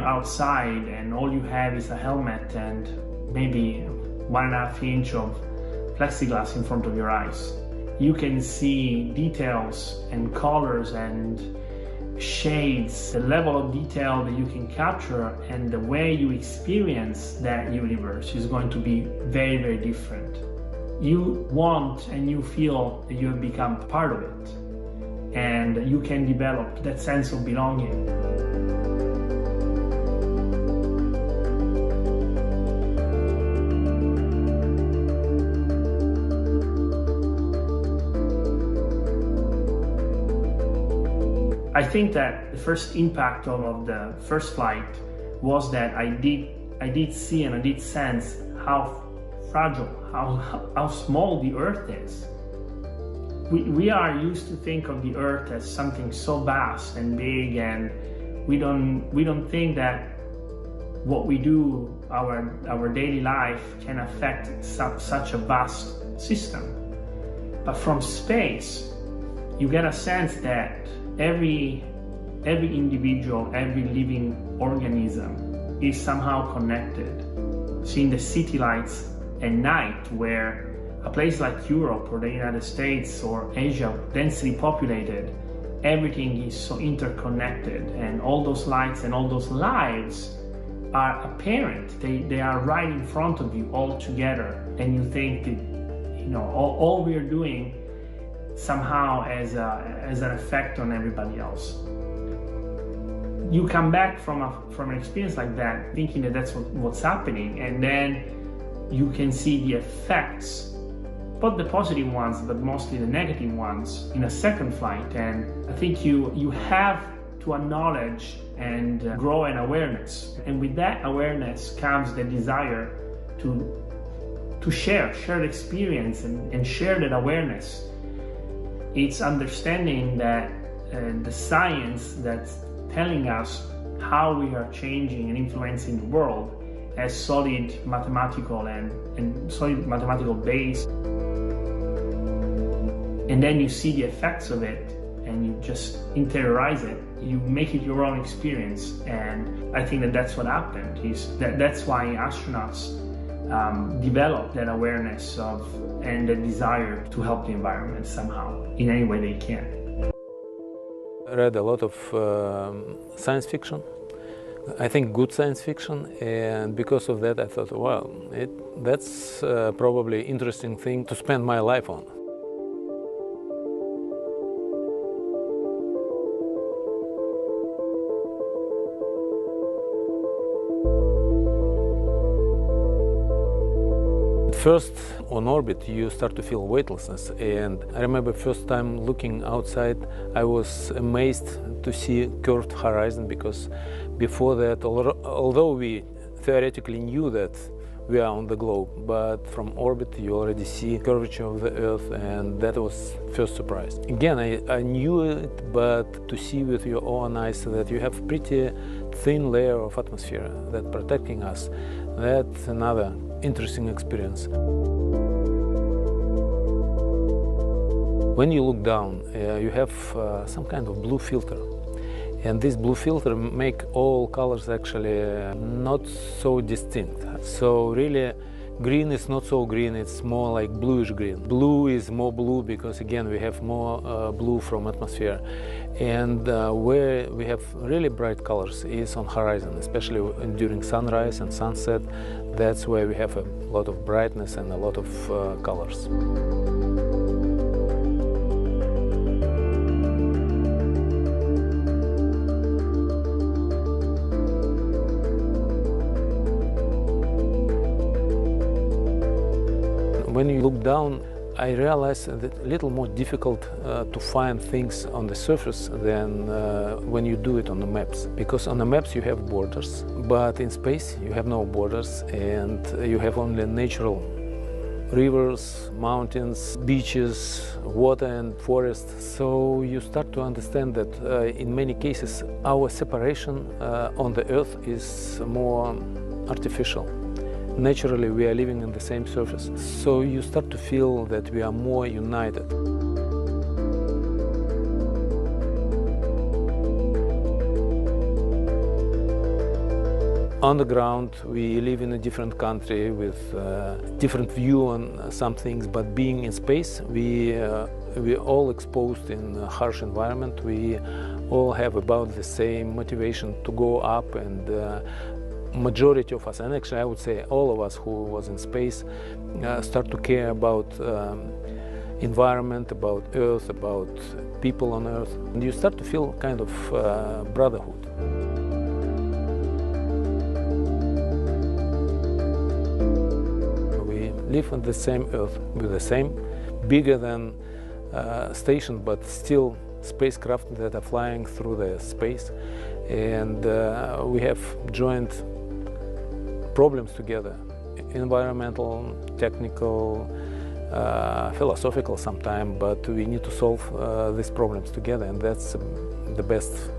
you're outside and all you have is a helmet and maybe 1.5 inch of plexiglass in front of your eyes, you can see details and colors and shades, the level of detail that you can capture and the way you experience that universe is going to be very, very different. You want and you feel that you have become part of it, and you can develop that sense of belonging. I think that the first impact of the first flight was that I did see and I did sense how fragile, how small the Earth is. We are used to think of the Earth as something so vast and big, and we don't think that what we do, our daily life, can affect such a vast system. But from space, you get a sense that every individual, every living organism is somehow connected. Seeing the city lights at night, where a place like Europe or the United States or Asia, densely populated, everything is so interconnected, and all those lights and all those lives are apparent. They are right in front of you all together, and you think that all we are doing somehow has an effect on everybody else. You come back from an experience like that thinking that that's what's happening, and then you can see the effects, both the positive ones but mostly the negative ones, in a second flight. And I think you have to acknowledge and grow an awareness, and with that awareness comes the desire to share the experience and share that awareness. It's understanding that the science that's telling us how we are changing and influencing the world has solid mathematical and solid mathematical base. And then you see the effects of it and you just interiorize it. You make it your own experience. And I think that that's what happened. That's why astronauts develop that awareness of and the desire to help the environment somehow, in any way they can. I read a lot of science fiction. I think good science fiction, and because of that I thought, well, that's probably interesting thing to spend my life on. First, on orbit, you start to feel weightlessness, and I remember first time looking outside, I was amazed to see curved horizon, because before that, although we theoretically knew that we are on the globe, but from orbit you already see curvature of the Earth, and that was first surprise. Again, I knew it, but to see with your own eyes that you have pretty thin layer of atmosphere that protecting us, that's another interesting experience. When you look down, you have some kind of blue filter, and this blue filter make all colors actually not so distinct. So really, green is not so green, it's more like bluish green. Blue is more blue because again we have more blue from atmosphere. And where we have really bright colors is on horizon, especially during sunrise and sunset. That's where we have a lot of brightness and a lot of colors. When you look down, I realized that it's a little more difficult to find things on the surface than when you do it on the maps. Because on the maps you have borders, but in space you have no borders, and you have only natural rivers, mountains, beaches, water and forests. So you start to understand that in many cases our separation on the Earth is more artificial. Naturally, we are living in the same surface, so you start to feel that we are more united. On the ground, we live in a different country with different view on some things, but being in space, we're all exposed in a harsh environment. We all have about the same motivation to go up, and majority of us, and actually I would say all of us who was in space, start to care about environment, about Earth, about people on Earth, and you start to feel kind of brotherhood. We live on the same Earth with the same bigger than station, but still spacecraft that are flying through the space, and we have joint problems together, environmental, technical, philosophical sometimes, but we need to solve these problems together, and that's the best